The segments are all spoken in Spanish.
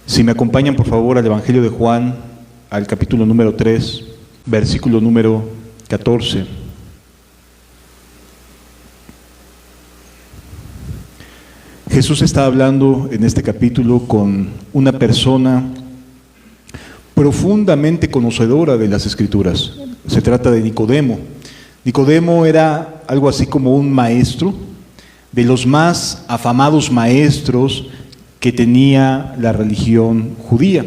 Si me acompañan por favor al Evangelio de Juan, al capítulo número 3, versículo número 14. Jesús está hablando en este capítulo con una persona profundamente conocedora de las Escrituras. Se trata de Nicodemo. Nicodemo era algo así como un maestro, de los más afamados maestros que tenía la religión judía.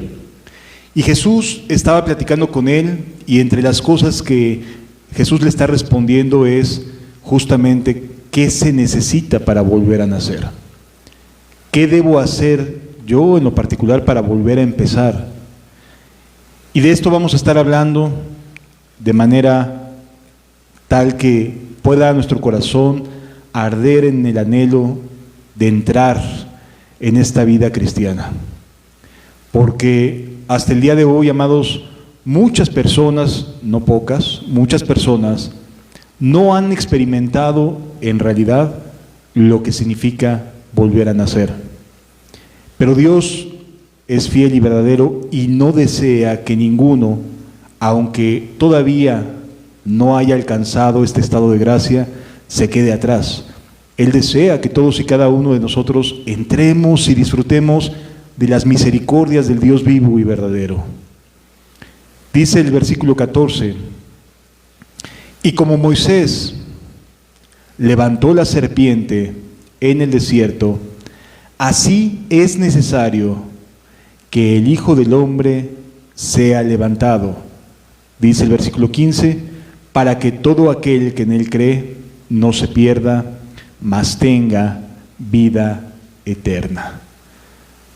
Y Jesús estaba platicando con él, y entre las cosas que Jesús le está respondiendo es justamente qué se necesita para volver a nacer. ¿Qué debo hacer yo en lo particular para volver a empezar? Y de esto vamos a estar hablando de manera tal que pueda nuestro corazón arder en el anhelo de entrar en esta vida cristiana. Porque hasta el día de hoy, amados, muchas personas, no pocas, muchas personas no han experimentado en realidad lo que significa volver a nacer. Pero Dios es fiel y verdadero y no desea que ninguno, aunque todavía no haya alcanzado este estado de gracia, se quede atrás. Él desea que todos y cada uno de nosotros entremos y disfrutemos de las misericordias del Dios vivo y verdadero. Dice el versículo 14, y como Moisés levantó la serpiente en el desierto, así es necesario que el Hijo del Hombre sea levantado. Dice el versículo 15, para que todo aquel que en él cree no se pierda, mas tenga vida eterna.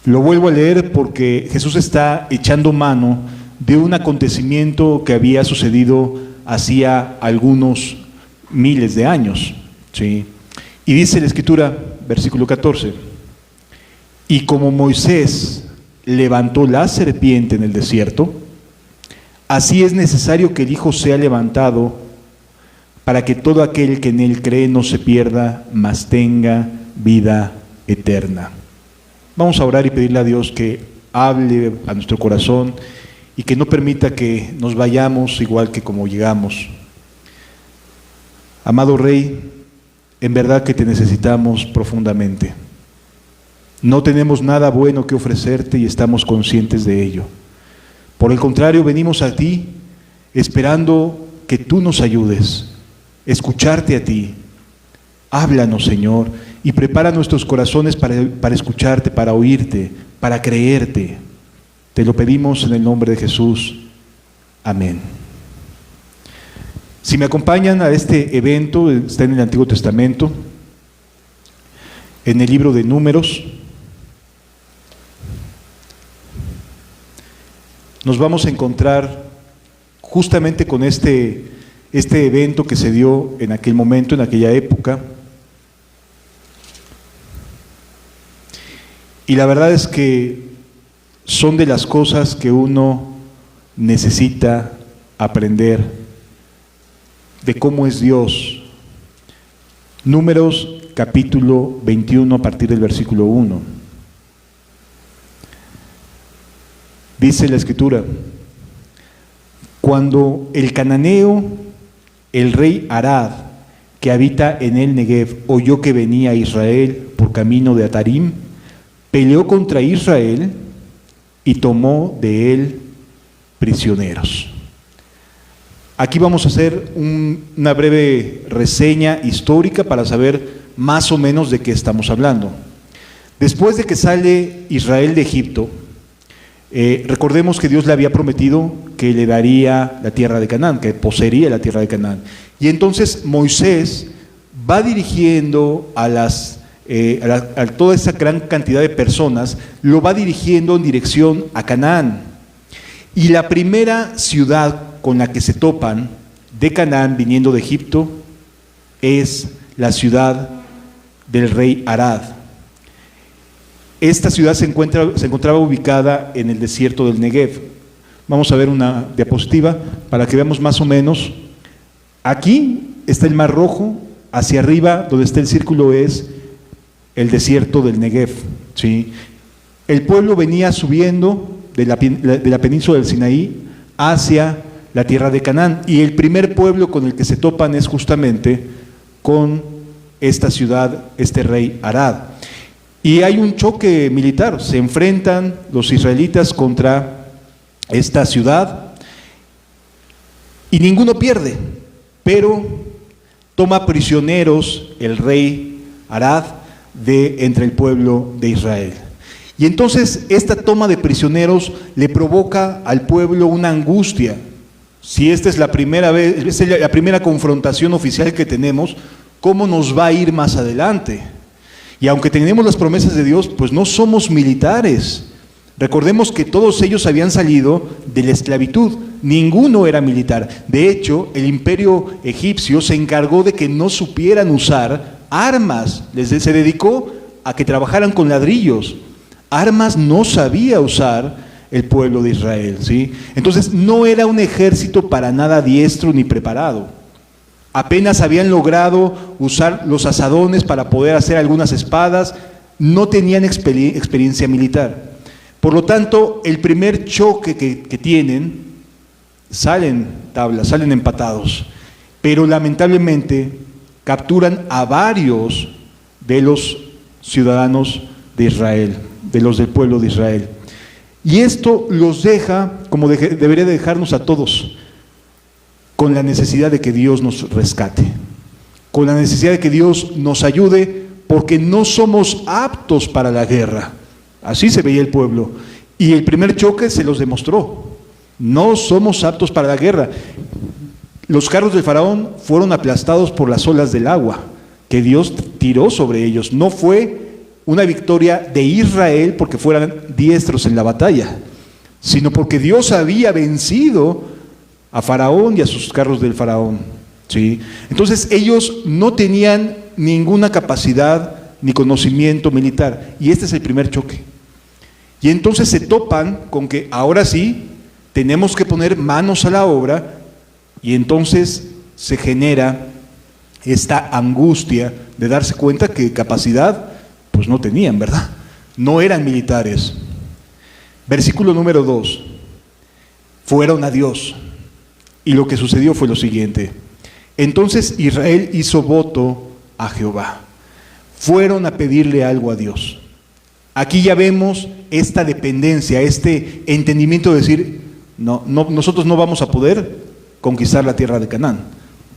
Lo vuelvo a leer porque Jesús está echando mano de un acontecimiento que había sucedido hacía algunos miles de años, ¿sí? Y dice la Escritura, versículo 14, y como Moisés levantó la serpiente en el desierto, así es necesario que el Hijo sea levantado, para que todo aquel que en él cree no se pierda, mas tenga vida eterna. Vamos a orar y pedirle a Dios que hable a nuestro corazón y que no permita que nos vayamos igual que como llegamos. Amado Rey, en verdad que te necesitamos profundamente. No tenemos nada bueno que ofrecerte y estamos conscientes de ello. Por el contrario, venimos a ti esperando que tú nos ayudes, escucharte a ti. Háblanos, Señor, y prepara nuestros corazones para escucharte, para oírte, para creerte. Te lo pedimos en el nombre de Jesús. Amén. Si me acompañan a este evento, está en el Antiguo Testamento, en el libro de Números. Nos vamos a encontrar justamente con este evento que se dio en aquel momento, en aquella época. Y la verdad es que son de las cosas que uno necesita aprender de cómo es Dios. Números capítulo 21 a partir del versículo 1. Dice la Escritura, cuando el cananeo, el rey Arad, que habita en el Negev, oyó que venía a Israel por camino de Atarim, peleó contra Israel y tomó de él prisioneros. Aquí vamos a hacer una breve reseña histórica para saber más o menos de qué estamos hablando. Después de que sale Israel de Egipto, recordemos que Dios le había prometido que le daría la tierra de Canaán, que poseería la tierra de Canaán. Y entonces Moisés va dirigiendo a toda esa gran cantidad de personas, lo va dirigiendo en dirección a Canaán. Y la primera ciudad con la que se topan de Canaán viniendo de Egipto es la ciudad del rey Arad. Esta ciudad se encontraba ubicada en el desierto del Negev. Vamos a ver una diapositiva para que veamos más o menos. Aquí está el Mar Rojo, hacia arriba donde está el círculo es el desierto del Negev, ¿sí? El pueblo venía subiendo de la península del Sinaí hacia la tierra de Canaán, y el primer pueblo con el que se topan es justamente con esta ciudad, este rey Arad. Y hay un choque militar, se enfrentan los israelitas contra esta ciudad y ninguno pierde, pero toma prisioneros el rey Arad de entre el pueblo de Israel. Y entonces esta toma de prisioneros le provoca al pueblo una angustia. Si esta es la primera vez, es la primera confrontación oficial que tenemos, ¿cómo nos va a ir más adelante? Y aunque tenemos las promesas de Dios, pues no somos militares. Recordemos que todos ellos habían salido de la esclavitud, ninguno era militar. De hecho, el imperio egipcio se encargó de que no supieran usar armas, se dedicó a que trabajaran con ladrillos. Armas no sabía usar el pueblo de Israel, ¿sí? Entonces no era un ejército para nada diestro ni preparado. Apenas habían logrado usar los azadones para poder hacer algunas espadas, no tenían experiencia militar. Por lo tanto, el primer choque que tienen, salen empatados, pero lamentablemente capturan a varios de los ciudadanos de Israel, de los del pueblo de Israel. Y esto los deja, como debería dejarnos a todos, con la necesidad de que Dios nos rescate, con la necesidad de que Dios nos ayude, porque no somos aptos para la guerra. Así se veía el pueblo. Y el primer choque se los demostró. No somos aptos para la guerra. Los carros del faraón fueron aplastados por las olas del agua que Dios tiró sobre ellos. No fue una victoria de Israel porque fueran diestros en la batalla, sino porque Dios había vencido a Faraón y a sus carros del faraón, ¿sí? Entonces ellos no tenían ninguna capacidad ni conocimiento militar, y este es el primer choque. Y entonces se topan con que ahora sí tenemos que poner manos a la obra, y entonces se genera esta angustia de darse cuenta que capacidad pues no tenían, ¿verdad? No eran militares. Versículo número 2. Fueron a Dios. Y lo que sucedió fue lo siguiente. Entonces Israel hizo voto a Jehová. Fueron a pedirle algo a Dios. Aquí ya vemos esta dependencia, este entendimiento de decir, nosotros no vamos a poder conquistar la tierra de Canaán.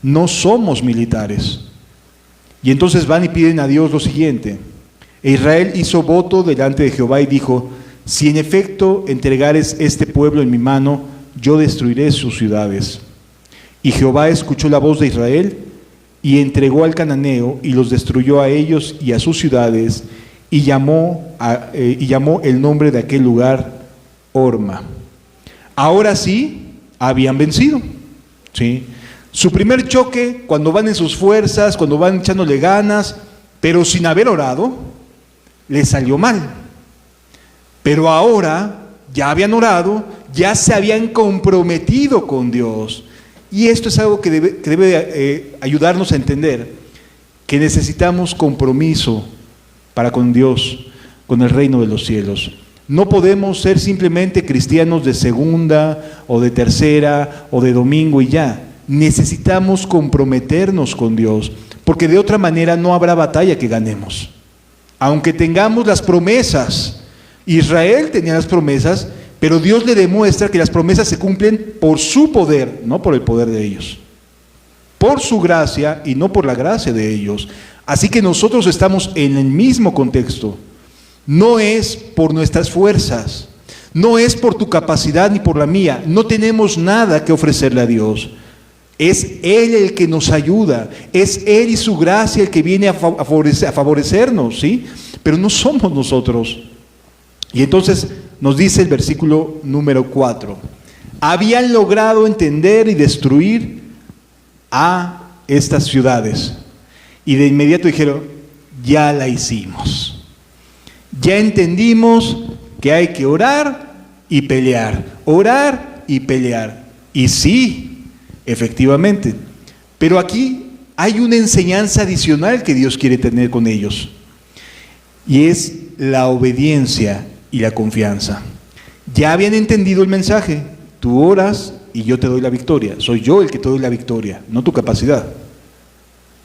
No somos militares. Y entonces van y piden a Dios lo siguiente. E Israel hizo voto delante de Jehová y dijo, si en efecto entregares este pueblo en mi mano, yo destruiré sus ciudades. Y Jehová escuchó la voz de Israel y entregó al cananeo y los destruyó a ellos y a sus ciudades y llamó el nombre de aquel lugar Horma. Ahora sí habían vencido, ¿sí? Su primer choque, cuando van en sus fuerzas, cuando van echándole ganas, pero sin haber orado, les salió mal. Pero ahora ya habían orado, ya se habían comprometido con Dios. Y esto es algo que debe ayudarnos a entender, que necesitamos compromiso para con Dios, con el reino de los cielos. No podemos ser simplemente cristianos de segunda o de tercera o de domingo y ya. Necesitamos comprometernos con Dios, porque de otra manera no habrá batalla que ganemos. Aunque tengamos las promesas, Israel tenía las promesas, pero Dios le demuestra que las promesas se cumplen por su poder, no por el poder de ellos. Por su gracia y no por la gracia de ellos. Así que nosotros estamos en el mismo contexto. No es por nuestras fuerzas, no es por tu capacidad ni por la mía. No tenemos nada que ofrecerle a Dios. Es Él el que nos ayuda, es Él y su gracia el que viene a favorecernos, ¿sí? Pero no somos nosotros. Y entonces nos dice el versículo número 4. Habían logrado entender y destruir a estas ciudades. Y de inmediato dijeron, ya la hicimos. Ya entendimos que hay que orar y pelear. Orar y pelear. Y sí, efectivamente. Pero aquí hay una enseñanza adicional que Dios quiere tener con ellos. Y es la obediencia y la confianza. Ya habían entendido el mensaje. Tú oras y yo te doy la victoria. Soy yo el que te doy la victoria, no tu capacidad.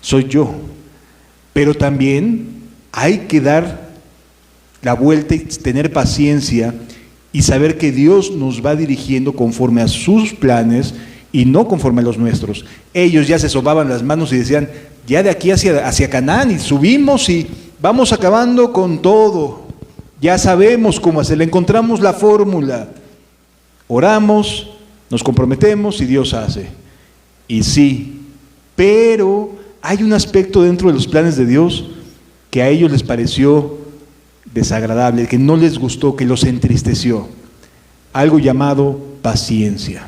Soy yo. Pero también hay que dar la vuelta y tener paciencia y saber que Dios nos va dirigiendo conforme a sus planes y no conforme a los nuestros. Ellos ya se sobaban las manos y decían, ya de aquí hacia Canaán, y subimos y vamos acabando con todo. Ya sabemos cómo hacerlo, encontramos la fórmula. Oramos, nos comprometemos y Dios hace. Y sí, pero hay un aspecto dentro de los planes de Dios que a ellos les pareció desagradable, que no les gustó, que los entristeció. Algo llamado paciencia.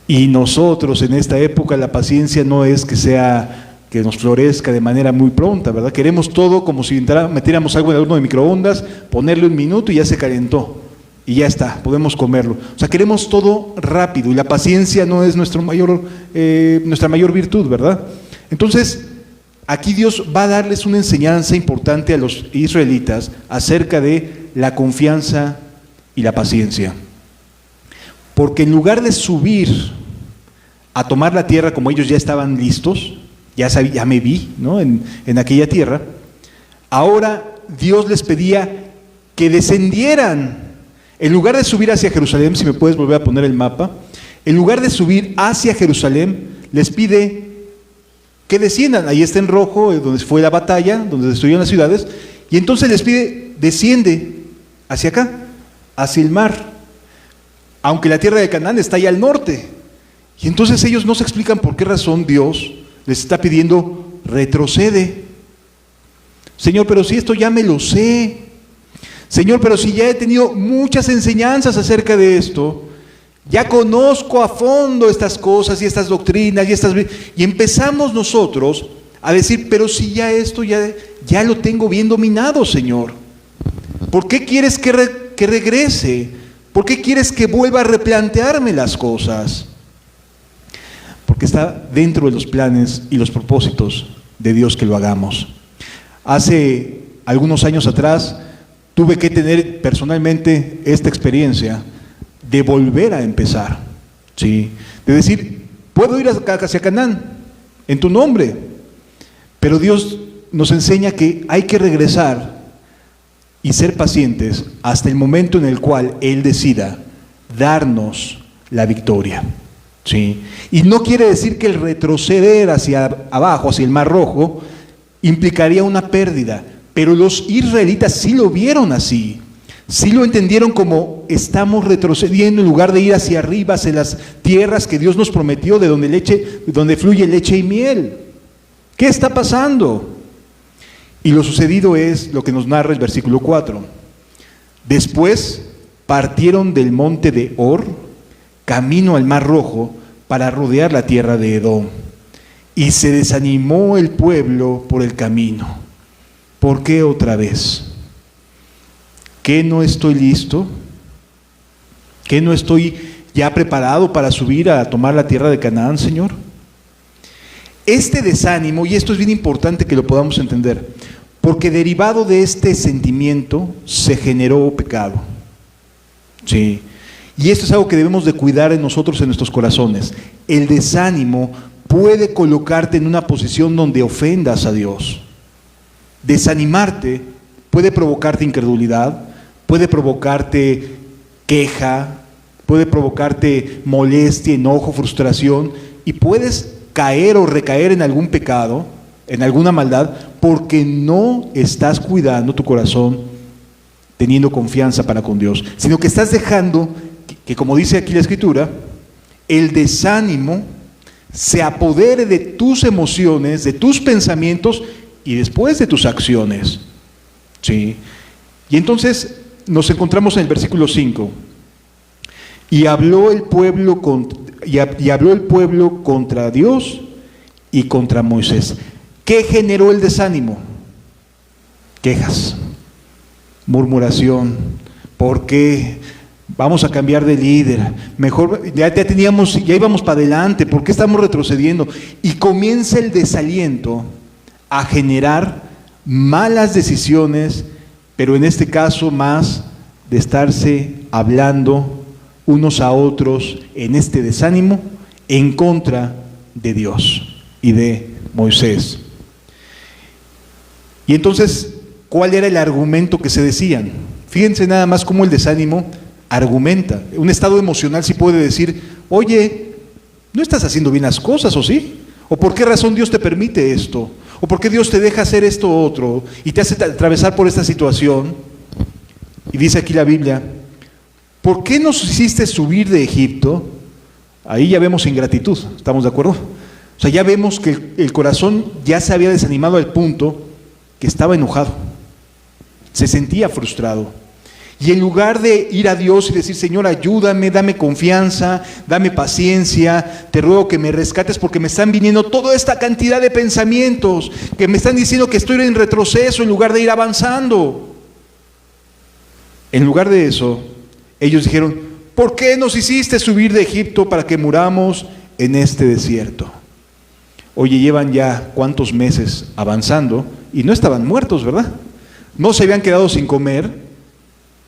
Y nosotros en esta época la paciencia no es que nos florezca de manera muy pronta, ¿verdad? Queremos todo como si metiéramos algo en el horno de microondas, ponerlo un minuto y ya se calentó. Y ya está, podemos comerlo. O sea, queremos todo rápido y la paciencia no es nuestra mayor virtud, ¿verdad? Entonces, aquí Dios va a darles una enseñanza importante a los israelitas acerca de la confianza y la paciencia. Porque en lugar de subir a tomar la tierra como ellos ya estaban listos, ya me vi, ¿no? en aquella tierra, ahora Dios les pedía que descendieran. En lugar de subir hacia Jerusalén, si me puedes volver a poner el mapa, en lugar de subir hacia Jerusalén, les pide que desciendan. Ahí está en rojo, donde fue la batalla, donde destruyeron las ciudades, y entonces les pide, desciende hacia acá, hacia el mar, aunque la tierra de Canaán está allá al norte. Y entonces ellos no se explican por qué razón Dios les está pidiendo, retrocede. Señor, pero si esto ya me lo sé. Señor, pero si ya he tenido muchas enseñanzas acerca de esto, ya conozco a fondo estas cosas y estas doctrinas y empezamos nosotros a decir, pero si ya esto ya lo tengo bien dominado, Señor. ¿Por qué quieres que regrese? ¿Por qué quieres que vuelva a replantearme las cosas? Porque está dentro de los planes y los propósitos de Dios que lo hagamos. Hace algunos años atrás tuve que tener personalmente esta experiencia de volver a empezar, ¿sí? De decir, puedo ir hacia Canaán en tu nombre, pero Dios nos enseña que hay que regresar y ser pacientes hasta el momento en el cual Él decida darnos la victoria, ¿sí? Y no quiere decir que el retroceder hacia abajo, hacia el Mar Rojo, implicaría una pérdida, pero los israelitas sí lo vieron así. Sí lo entendieron como estamos retrocediendo en lugar de ir hacia arriba, hacia las tierras que Dios nos prometió, de donde fluye leche y miel. ¿Qué está pasando? Y lo sucedido es lo que nos narra el versículo 4. Después partieron del monte de Hor, camino al Mar Rojo, para rodear la tierra de Edom. Y se desanimó el pueblo por el camino. ¿Por qué otra vez? ¿Qué no estoy listo? ¿Qué no estoy ya preparado para subir a tomar la tierra de Canaán, Señor? Este desánimo, y esto es bien importante que lo podamos entender, porque derivado de este sentimiento se generó pecado. Sí. Y esto es algo que debemos de cuidar en nosotros, en nuestros corazones. El desánimo puede colocarte en una posición donde ofendas a Dios. Desanimarte puede provocarte incredulidad, puede provocarte queja, puede provocarte molestia, enojo, frustración, y puedes caer o recaer en algún pecado, en alguna maldad, porque no estás cuidando tu corazón, teniendo confianza para con Dios, sino que estás dejando que, como dice aquí la Escritura, el desánimo se apodere de tus emociones, de tus pensamientos y después de tus acciones. ¿Sí? Y entonces nos encontramos en el versículo 5. Y habló el pueblo contra Dios y contra Moisés. ¿Qué generó el desánimo? Quejas, murmuración. ¿Por qué? Vamos a cambiar de líder. Mejor, ya íbamos para adelante. ¿Por qué estamos retrocediendo? Y comienza el desaliento a generar malas decisiones, pero en este caso más de estarse hablando unos a otros en este desánimo en contra de Dios y de Moisés. Y entonces, ¿cuál era el argumento que se decían? Fíjense nada más cómo el desánimo argumenta. Un estado emocional sí puede decir, oye, ¿no estás haciendo bien las cosas o sí? ¿O por qué razón Dios te permite esto? ¿O por qué Dios te deja hacer esto u otro y te hace atravesar por esta situación? Y dice aquí la Biblia, ¿por qué nos hiciste subir de Egipto? Ahí ya vemos ingratitud, ¿estamos de acuerdo? O sea, ya vemos que el corazón ya se había desanimado al punto que estaba enojado, se sentía frustrado. Y en lugar de ir a Dios y decir, Señor, ayúdame, dame confianza, dame paciencia, te ruego que me rescates porque me están viniendo toda esta cantidad de pensamientos que me están diciendo que estoy en retroceso en lugar de ir avanzando. En lugar de eso, ellos dijeron, ¿por qué nos hiciste subir de Egipto para que muramos en este desierto? Oye, llevan ya cuántos meses avanzando y no estaban muertos, ¿verdad? No se habían quedado sin comer,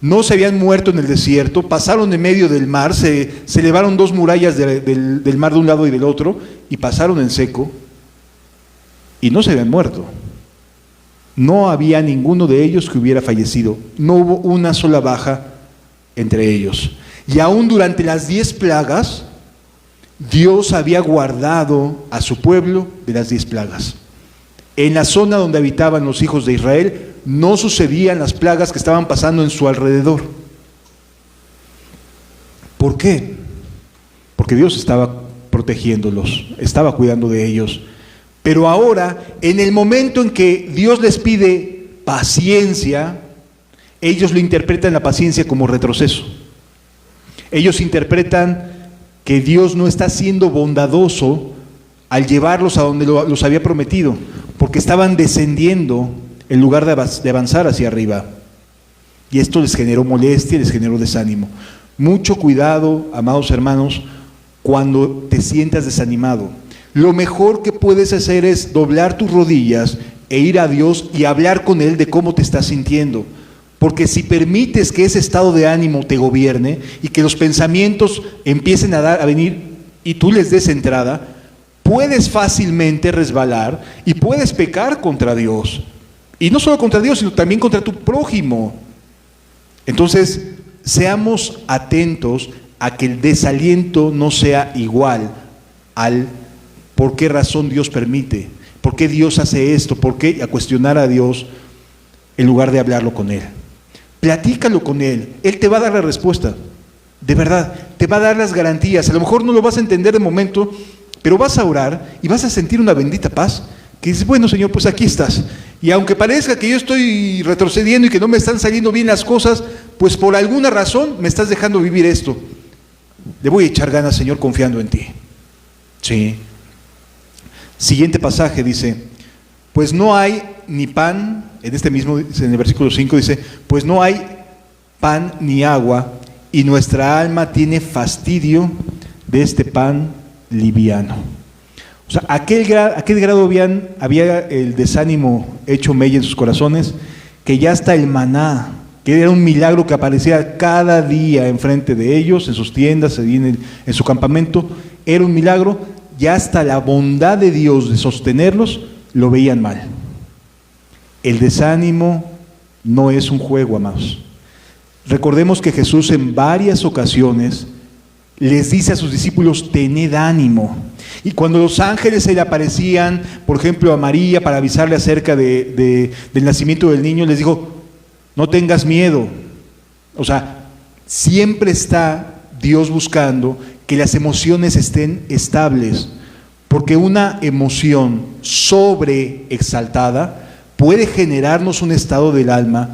no se habían muerto en el desierto, pasaron en medio del mar, se elevaron dos murallas del mar de un lado y del otro y pasaron en seco y no se habían muerto. No había ninguno de ellos que hubiera fallecido, no hubo una sola baja entre ellos. Y aún durante las 10 plagas, Dios había guardado a su pueblo de las 10 plagas. En la zona donde habitaban los hijos de Israel no sucedían las plagas que estaban pasando en su alrededor. ¿Por qué? Porque Dios estaba protegiéndolos, estaba cuidando de ellos. Pero ahora, en el momento en que Dios les pide paciencia, ellos lo interpretan la paciencia como retroceso. Ellos interpretan que Dios no está siendo bondadoso al llevarlos a donde los había prometido, porque estaban descendiendo en lugar de avanzar hacia arriba. Y esto les generó molestia, les generó desánimo. Mucho cuidado, amados hermanos, cuando te sientas desanimado. Lo mejor que puedes hacer es doblar tus rodillas e ir a Dios y hablar con Él de cómo te estás sintiendo. Porque si permites que ese estado de ánimo te gobierne y que los pensamientos empiecen a venir y tú les des entrada, puedes fácilmente resbalar y puedes pecar contra Dios. Y no solo contra Dios, sino también contra tu prójimo. Entonces, seamos atentos a que el desaliento no sea igual al por qué razón Dios permite, por qué Dios hace esto, por qué, a cuestionar a Dios en lugar de hablarlo con Él. Platícalo con Él, Él te va a dar la respuesta, de verdad, te va a dar las garantías. A lo mejor no lo vas a entender de momento, pero vas a orar y vas a sentir una bendita paz, que dices, bueno Señor, pues aquí estás. Y aunque parezca que yo estoy retrocediendo y que no me están saliendo bien las cosas, pues por alguna razón me estás dejando vivir esto. Le voy a echar ganas, Señor, confiando en ti. Sí. Siguiente pasaje dice, pues no hay ni pan, en este mismo, en el versículo 5 dice, pues no hay pan ni agua, y nuestra alma tiene fastidio de este pan liviano. O sea, ¿a qué grado había el desánimo hecho mella en sus corazones? Que ya hasta el maná, que era un milagro que aparecía cada día enfrente de ellos, en sus tiendas, en su campamento, era un milagro, ya hasta la bondad de Dios de sostenerlos, lo veían mal. El desánimo no es un juego, amados. Recordemos que Jesús en varias ocasiones les dice a sus discípulos, tened ánimo. Y cuando los ángeles se le aparecían, por ejemplo a María, para avisarle acerca del nacimiento del niño, les dijo, no tengas miedo. O sea, siempre está Dios buscando que las emociones estén estables, porque una emoción sobreexaltada puede generarnos un estado del alma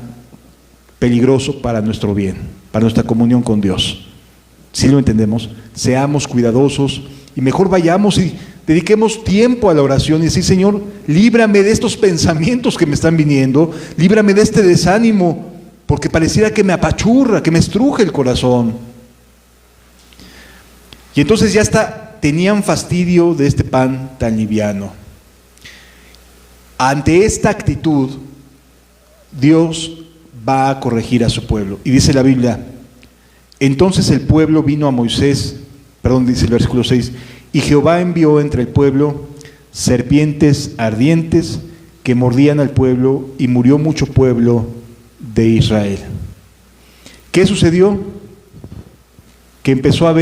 peligroso para nuestro bien, para nuestra comunión con Dios. Si lo entendemos, seamos cuidadosos y mejor vayamos y dediquemos tiempo a la oración y decir, Señor, líbrame de estos pensamientos que me están viniendo, líbrame de este desánimo, porque pareciera que me apachurra, que me estruje el corazón. Y entonces ya tenían fastidio de este pan tan liviano. Ante esta actitud, Dios va a corregir a su pueblo. Y dice la Biblia, entonces el pueblo vino a Moisés, dice el versículo 6, y Jehová envió entre el pueblo serpientes ardientes que mordían al pueblo, y murió mucho pueblo de Israel. ¿Qué sucedió? Que empezó a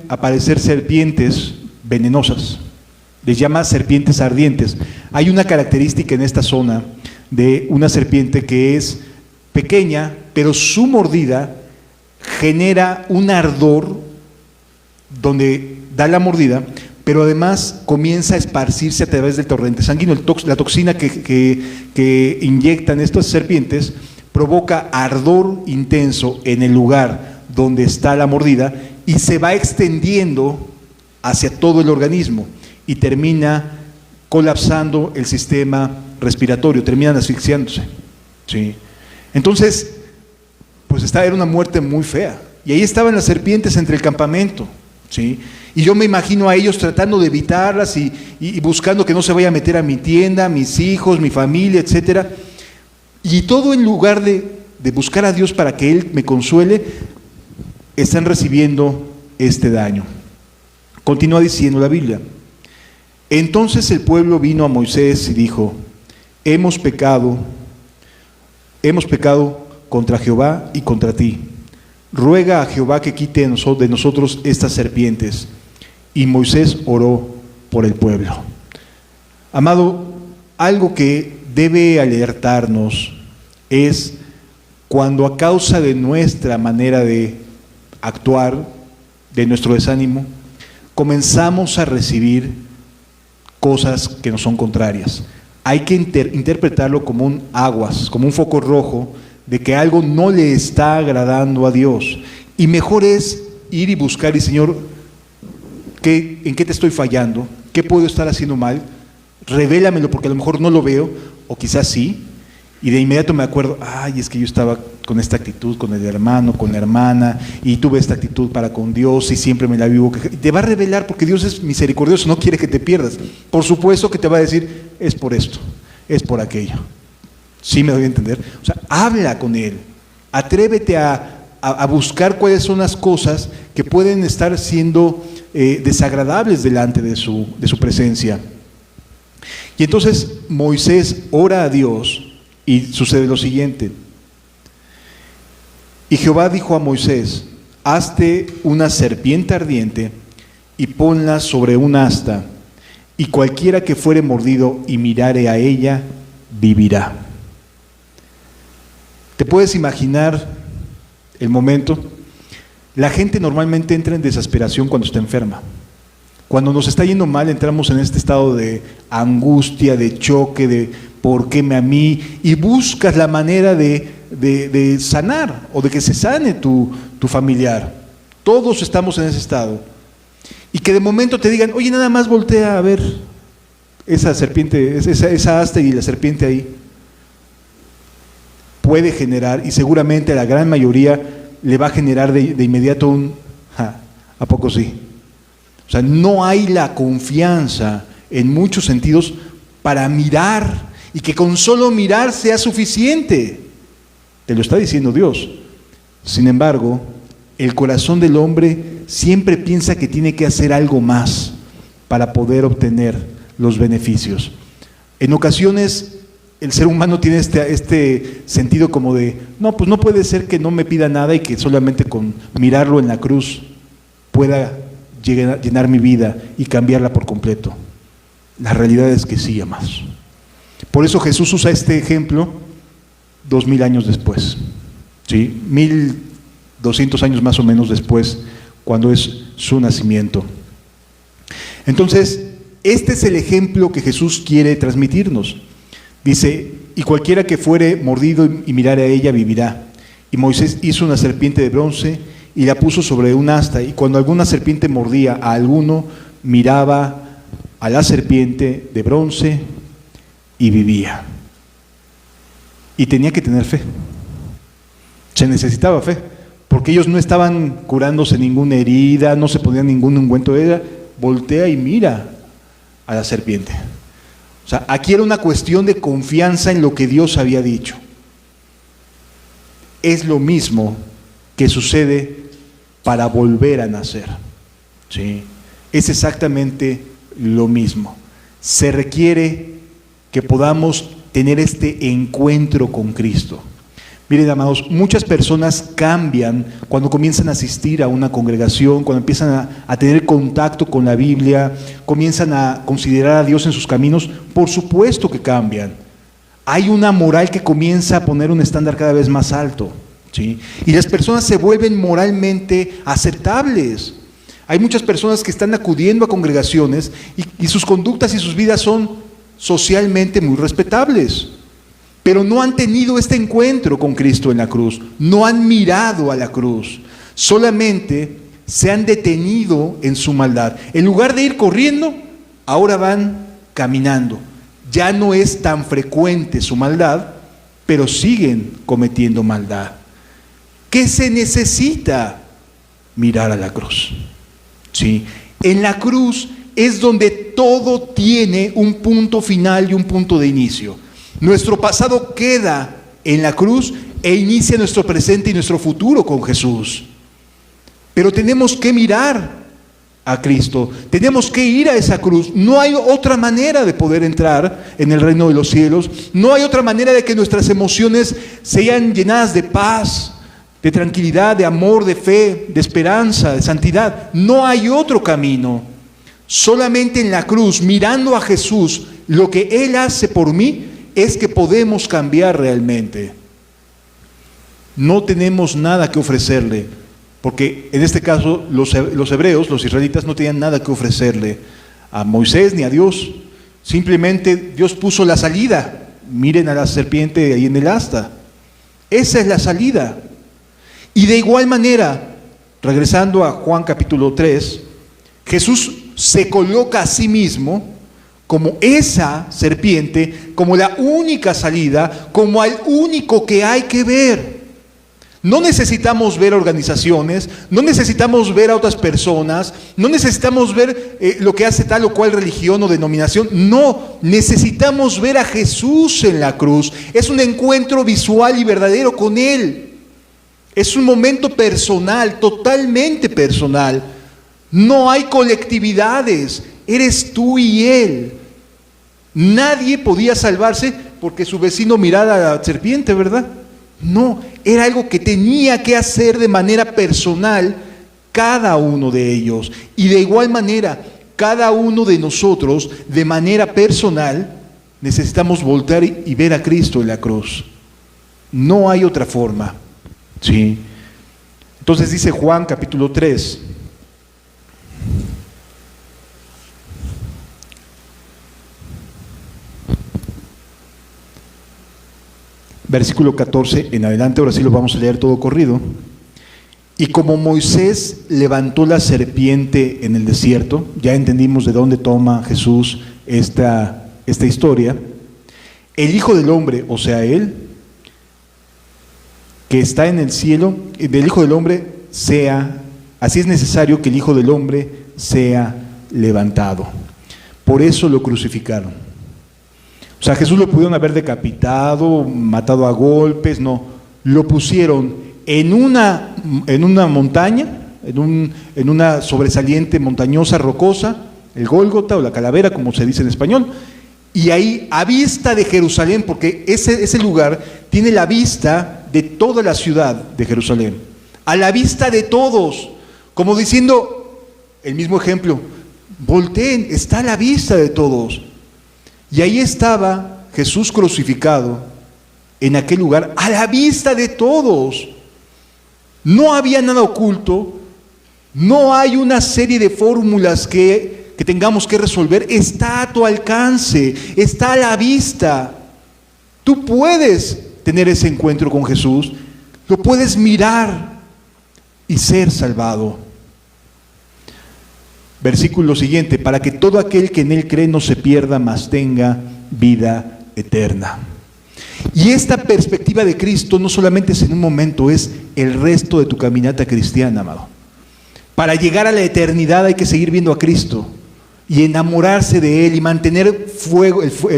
aparecer serpientes venenosas. Les llama serpientes ardientes. Hay una característica en esta zona de una serpiente que es pequeña, pero su mordida genera un ardor donde da la mordida, pero además comienza a esparcirse a través del torrente sanguíneo. La toxina que inyectan estas serpientes provoca ardor intenso en el lugar donde está la mordida y se va extendiendo hacia todo el organismo y termina colapsando el sistema respiratorio, terminan asfixiándose, ¿sí? Entonces, pues era una muerte muy fea. Y ahí estaban las serpientes entre el campamento, ¿sí? Y yo me imagino a ellos tratando de evitarlas y buscando que no se vaya a meter a mi tienda, a mis hijos, mi familia, etcétera. Y todo en lugar de buscar a Dios para que Él me consuele, están recibiendo este daño. Continúa diciendo la Biblia. Entonces el pueblo vino a Moisés y dijo, hemos pecado contra Jehová y contra ti. Ruega a Jehová que quite de nosotros estas serpientes. Y Moisés oró por el pueblo. Amado, algo que debe alertarnos es cuando a causa de nuestra manera de actuar, de nuestro desánimo, comenzamos a recibir cosas que nos son contrarias. Hay que interpretarlo como un aguas, como un foco rojo de que algo no le está agradando a Dios. Y mejor es ir y buscar, y Señor, ¿en qué te estoy fallando? ¿Qué puedo estar haciendo mal? Revélamelo, porque a lo mejor no lo veo, o quizás sí, y de inmediato me acuerdo, es que yo estaba con esta actitud con el hermano, con la hermana, y tuve esta actitud para con Dios, y siempre me la vivo. Te va a revelar, porque Dios es misericordioso, no quiere que te pierdas. Por supuesto que te va a decir, es por esto, es por aquello. ¿Sí me doy a entender? O sea, habla con Él, atrévete a buscar cuáles son las cosas que pueden estar siendo desagradables delante de su presencia. Y entonces Moisés ora a Dios y sucede lo siguiente. Y Jehová dijo a Moisés, hazte una serpiente ardiente y ponla sobre un asta, y cualquiera que fuere mordido y mirare a ella, vivirá. ¿Te puedes imaginar el momento? La gente normalmente entra en desesperación cuando está enferma. Cuando nos está yendo mal, entramos en este estado de angustia, de choque, de ¿por qué a mí? Y buscas la manera de sanar o de que se sane tu familiar. Todos estamos en ese estado. Y que de momento te digan, oye, nada más voltea a ver esa serpiente, esa asta y la serpiente ahí. Puede generar, y seguramente a la gran mayoría le va a generar de inmediato ¿a poco sí? O sea, no hay la confianza en muchos sentidos para mirar y que con solo mirar sea suficiente. Te lo está diciendo Dios. Sin embargo, el corazón del hombre siempre piensa que tiene que hacer algo más para poder obtener los beneficios. En ocasiones el ser humano tiene este sentido como de, no, pues no puede ser que no me pida nada y que solamente con mirarlo en la cruz pueda llenar mi vida y cambiarla por completo. La realidad es que sí, amados. Por eso Jesús usa este ejemplo 2000 años después, ¿sí? 1200 años más o menos después, cuando es su nacimiento. Entonces, este es el ejemplo que Jesús quiere transmitirnos. Dice, y cualquiera que fuere mordido y mirare a ella, vivirá. Y Moisés hizo una serpiente de bronce y la puso sobre un asta, y cuando alguna serpiente mordía a alguno, miraba a la serpiente de bronce y vivía. Y tenía que tener fe. Se necesitaba fe, porque ellos no estaban curándose ninguna herida, no se ponían ningún ungüento. Era, voltea y mira a la serpiente. O sea, aquí era una cuestión de confianza en lo que Dios había dicho. es lo mismo que sucede para volver a nacer. ¿Sí? Es exactamente lo mismo. Se requiere que podamos tener este encuentro con Cristo. Miren, amados, muchas personas cambian cuando comienzan a asistir a una congregación, cuando empiezan a tener contacto con la Biblia, comienzan a considerar a Dios en sus caminos. Por supuesto que cambian. Hay una moral que comienza a poner un estándar cada vez más alto, ¿sí? Y las personas se vuelven moralmente aceptables. Hay muchas personas que están acudiendo a congregaciones y sus conductas y sus vidas son socialmente muy respetables, pero no han tenido este encuentro con Cristo en la cruz, no han mirado a la cruz, solamente se han detenido en su maldad. En lugar de ir corriendo, ahora van caminando. Ya no es tan frecuente su maldad, pero siguen cometiendo maldad. ¿Qué se necesita? Mirar a la cruz. ¿Sí? En la cruz es donde todo tiene un punto final y un punto de inicio. Nuestro pasado queda en la cruz e inicia nuestro presente y nuestro futuro con Jesús. Pero tenemos que mirar a Cristo, tenemos que ir a esa cruz. No hay otra manera de poder entrar en el reino de los cielos, no hay otra manera de que nuestras emociones sean llenadas de paz, de tranquilidad, de amor, de fe, de esperanza, de santidad. No hay otro camino. Solamente en la cruz, mirando a Jesús, lo que Él hace por mí es que podemos cambiar realmente. No tenemos nada que ofrecerle, porque en este caso los hebreos, los israelitas, no tenían nada que ofrecerle a Moisés ni a Dios. Simplemente Dios puso la salida. Miren a la serpiente ahí en el asta. Esa es la salida. Y de igual manera, regresando a Juan capítulo 3, Jesús se coloca a sí mismo como esa serpiente, como la única salida, como al único que hay que ver. No necesitamos ver organizaciones, no necesitamos ver a otras personas, no necesitamos ver lo que hace tal o cual religión o denominación. No, necesitamos ver a Jesús en la cruz. Es un encuentro visual y verdadero con Él. Es un momento personal, totalmente personal. No hay colectividades, eres tú y Él. Nadie podía salvarse porque su vecino mirara a la serpiente, ¿verdad? No, era algo que tenía que hacer de manera personal cada uno de ellos. Y de igual manera, cada uno de nosotros, de manera personal, necesitamos voltear y ver a Cristo en la cruz. No hay otra forma. ¿Sí? Entonces dice Juan capítulo 3. Versículo 14 en adelante, ahora sí lo vamos a leer todo corrido. Y como Moisés levantó la serpiente en el desierto, ya entendimos de dónde toma Jesús esta historia, el Hijo del Hombre, o sea, Él, que está en el cielo, del Hijo del Hombre así es necesario que el Hijo del Hombre sea levantado. Por eso lo crucificaron. O sea, Jesús lo pudieron haber decapitado, matado a golpes, no. Lo pusieron en una montaña, en una sobresaliente montañosa, rocosa, el Gólgota o la calavera, como se dice en español, y ahí a vista de Jerusalén, porque ese lugar tiene la vista de toda la ciudad de Jerusalén, a la vista de todos, como diciendo, el mismo ejemplo, volteen, está a la vista de todos. Y ahí estaba Jesús crucificado en aquel lugar, a la vista de todos. No había nada oculto, no hay una serie de fórmulas que tengamos que resolver, está a tu alcance, está a la vista. Tú puedes tener ese encuentro con Jesús, lo puedes mirar y ser salvado. Versículo siguiente, para que todo aquel que en Él cree no se pierda, mas tenga vida eterna. Y esta perspectiva de Cristo no solamente es en un momento, es el resto de tu caminata cristiana, amado. Para llegar a la eternidad hay que seguir viendo a Cristo y enamorarse de Él y mantener el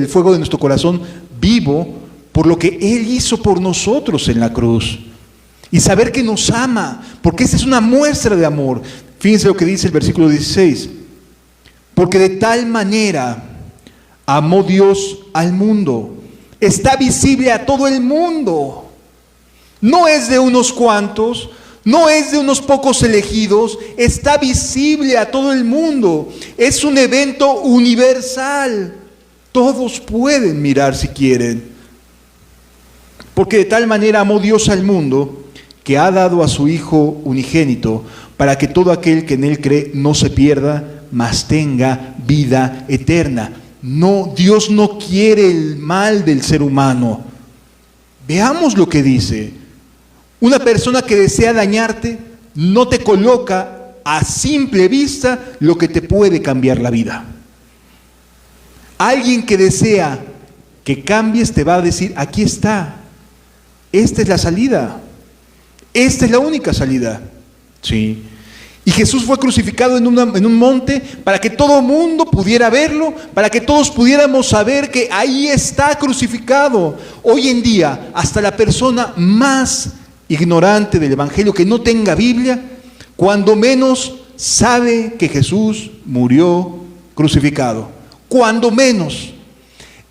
fuego de nuestro corazón vivo por lo que Él hizo por nosotros en la cruz. y saber que nos ama, porque esa es una muestra de amor. Fíjense lo que dice el versículo 16. Porque de tal manera amó Dios al mundo. Está visible a todo el mundo. No es de unos cuantos, no es de unos pocos elegidos, está visible a todo el mundo. Es un evento universal. Todos pueden mirar si quieren. Porque de tal manera amó Dios al mundo, que ha dado a su Hijo unigénito, para que todo aquel que en Él cree no se pierda, mas tenga vida eterna. No, Dios no quiere el mal del ser humano. Veamos lo que dice. Una persona que desea dañarte no te coloca a simple vista lo que te puede cambiar la vida. Alguien que desea que cambies te va a decir, aquí está, esta es la salida, esta es la única salida. Sí. Y Jesús fue crucificado en un monte para que todo el mundo pudiera verlo, para que todos pudiéramos saber que ahí está crucificado. Hoy en día, hasta la persona más ignorante del Evangelio, que no tenga Biblia, cuando menos sabe que Jesús murió crucificado. Cuando menos.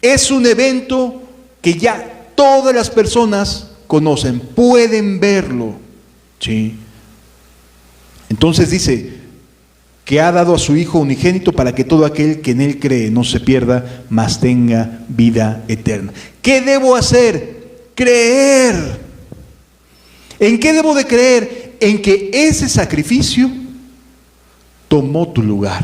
Es un evento que ya todas las personas conocen, pueden verlo. ¿Sí? Entonces dice que ha dado a su Hijo unigénito para que todo aquel que en Él cree no se pierda, mas tenga vida eterna. ¿Qué debo hacer? Creer. ¿En qué debo de creer? En que ese sacrificio tomó tu lugar.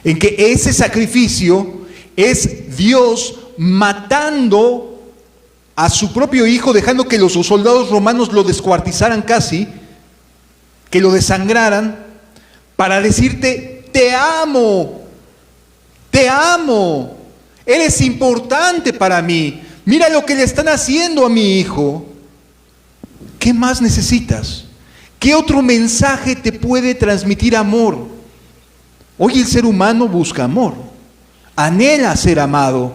En que ese sacrificio es Dios matando a su propio Hijo, dejando que los soldados romanos lo descuartizaran casi, que lo desangraran, para decirte, te amo, eres importante para mí, mira lo que le están haciendo a mi hijo. ¿Qué más necesitas? ¿Qué otro mensaje te puede transmitir amor? Hoy el ser humano busca amor, anhela ser amado,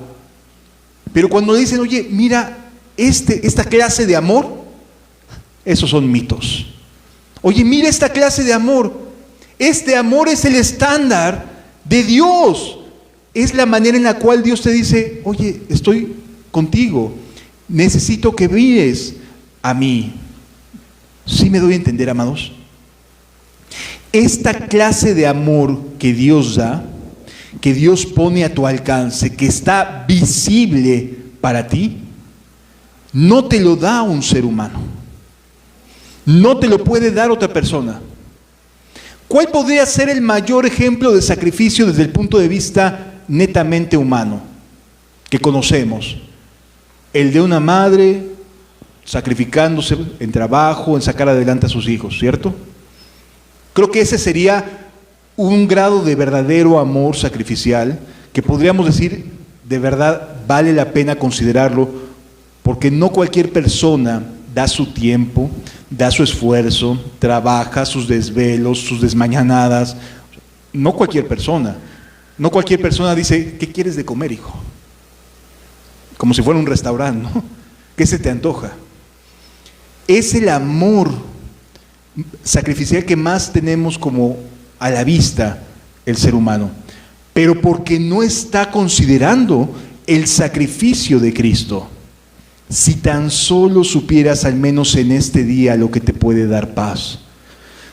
pero cuando le dicen, oye, mira, esta clase de amor, esos son mitos. Oye, mira esta clase de amor. Este amor es el estándar de Dios. Es la manera en la cual Dios te dice, oye, estoy contigo. Necesito que mires a mí. ¿Sí me doy a entender, amados? Esta clase de amor que Dios da, que Dios pone a tu alcance, que está visible para ti, no te lo da un ser humano. No te lo puede dar otra persona. ¿Cuál podría ser el mayor ejemplo de sacrificio desde el punto de vista netamente humano que conocemos? El de una madre sacrificándose en trabajo, en sacar adelante a sus hijos, ¿cierto? Creo que ese sería un grado de verdadero amor sacrificial que podríamos decir, de verdad, vale la pena considerarlo, porque no cualquier persona da su tiempo, da su esfuerzo, trabaja sus desvelos, sus desmañanadas. No cualquier persona. No cualquier persona dice, ¿qué quieres de comer, hijo? Como si fuera un restaurante, ¿no? ¿Qué se te antoja? Es el amor sacrificial que más tenemos como a la vista el ser humano, pero porque no está considerando el sacrificio de Cristo. Si tan solo supieras al menos en este día lo que te puede dar paz,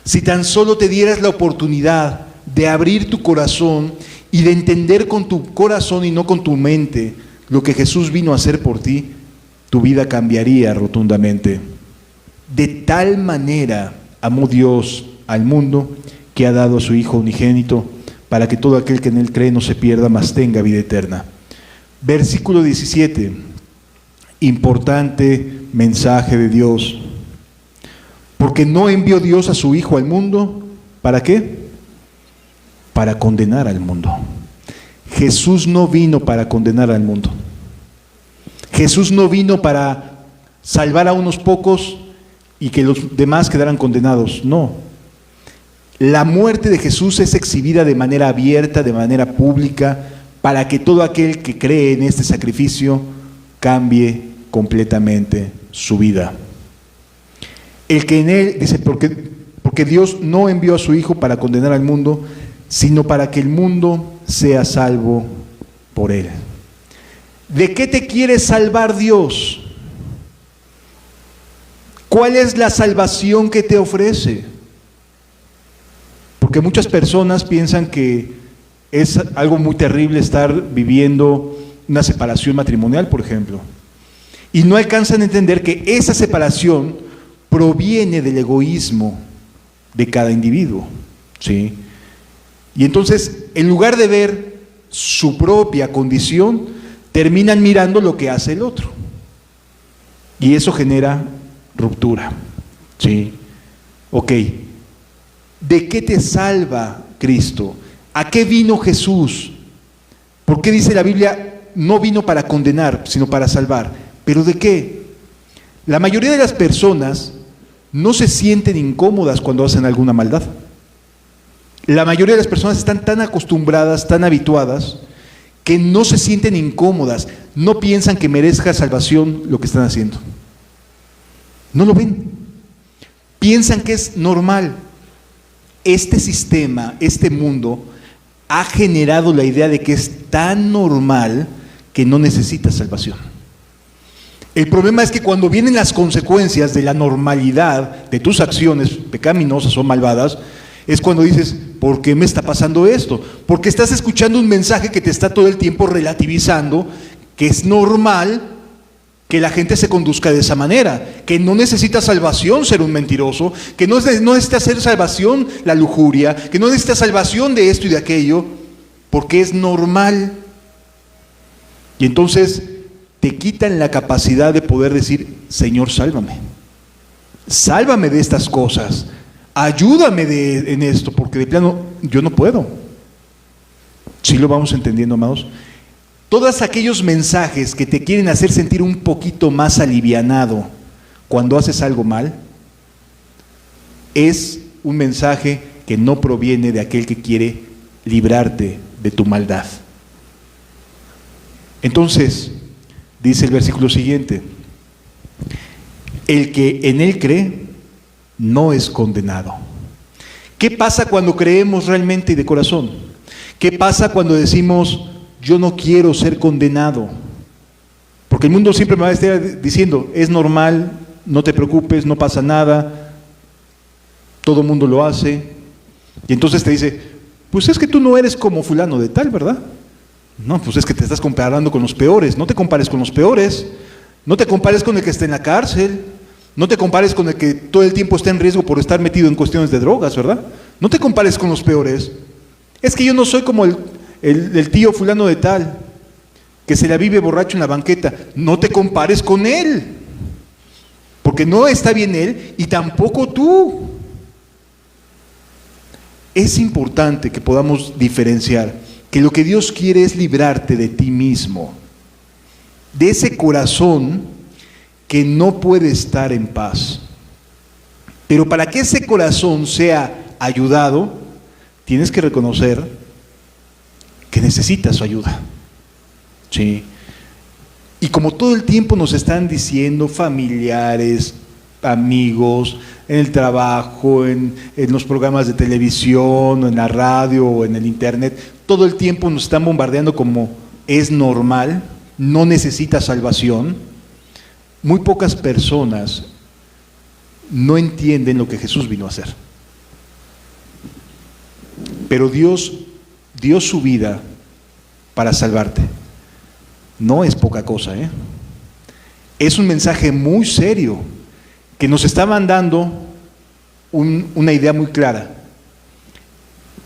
si tan solo te dieras la oportunidad de abrir tu corazón y de entender con tu corazón y no con tu mente lo que Jesús vino a hacer por ti, tu vida cambiaría rotundamente. De tal manera amó Dios al mundo que ha dado a su Hijo unigénito para que todo aquel que en Él cree no se pierda, mas tenga vida eterna. Versículo 17. Importante mensaje de Dios. Porque no envió Dios a su Hijo al mundo, ¿para qué? Para condenar al mundo. Jesús no vino para condenar al mundo. Jesús no vino para salvar a unos pocos y que los demás quedaran condenados. No. La muerte de Jesús es exhibida de manera abierta, de manera pública, para que todo aquel que cree en este sacrificio cambie completamente su vida. El que en él, dice, porque Dios no envió a su Hijo para condenar al mundo, sino para que el mundo sea salvo por él. ¿De qué te quiere salvar Dios? ¿Cuál es la salvación que te ofrece? Porque muchas personas piensan que es algo muy terrible estar viviendo una separación matrimonial, por ejemplo, y no alcanzan a entender que esa separación proviene del egoísmo de cada individuo, ¿sí? Y entonces, en lugar de ver su propia condición, terminan mirando lo que hace el otro. Y eso genera ruptura, ¿sí? Ok, ¿de qué te salva Cristo? ¿A qué vino Jesús? ¿Por qué dice la Biblia, no vino para condenar, sino para salvar? ¿Pero de qué? La mayoría de las personas no se sienten incómodas cuando hacen alguna maldad. La mayoría de las personas están tan acostumbradas, tan habituadas, que no se sienten incómodas, no piensan que merezca salvación lo que están haciendo. No lo ven. Piensan que es normal. Este sistema, este mundo, ha generado la idea de que es tan normal que no necesita salvación. El problema es que cuando vienen las consecuencias de la normalidad de tus acciones pecaminosas o malvadas, es cuando dices, ¿por qué me está pasando esto? Porque estás escuchando un mensaje que te está todo el tiempo relativizando, que es normal que la gente se conduzca de esa manera, que no necesita salvación ser un mentiroso, que no necesita ser salvación la lujuria, que no necesita salvación de esto y de aquello, porque es normal. Y entonces te quitan la capacidad de poder decir, Señor, sálvame. Sálvame de estas cosas. Ayúdame en esto, porque de plano yo no puedo. ¿Sí lo vamos entendiendo, amados? Todos aquellos mensajes que te quieren hacer sentir un poquito más alivianado cuando haces algo mal, es un mensaje que no proviene de aquel que quiere librarte de tu maldad. Entonces, dice el versículo siguiente, el que en él cree no es condenado. ¿Qué pasa cuando creemos realmente y de corazón? ¿Qué pasa cuando decimos, yo no quiero ser condenado? Porque el mundo siempre me va a estar diciendo, es normal, no te preocupes, no pasa nada, todo el mundo lo hace. Y entonces te dice, pues es que tú no eres como fulano de tal, ¿verdad? No, pues es que te estás comparando con los peores. No te compares con los peores, no te compares con el que está en la cárcel, no te compares con el que todo el tiempo está en riesgo por estar metido en cuestiones de drogas, ¿verdad? No te compares con los peores. Es que yo no soy como el tío fulano de tal, que se la vive borracho en la banqueta. No te compares con él, porque no está bien él y tampoco tú. Es importante que podamos diferenciar que lo que Dios quiere es librarte de ti mismo, de ese corazón que no puede estar en paz. Pero para que ese corazón sea ayudado, tienes que reconocer que necesitas su ayuda. ¿Sí? Y como todo el tiempo nos están diciendo familiares, amigos, en el trabajo, en los programas de televisión, en la radio o en el internet, todo el tiempo nos están bombardeando como es normal, no necesita salvación. Muy pocas personas no entienden lo que Jesús vino a hacer. Pero Dios dio su vida para salvarte. No es poca cosa, ¿eh? Es un mensaje muy serio que nos está mandando una idea muy clara.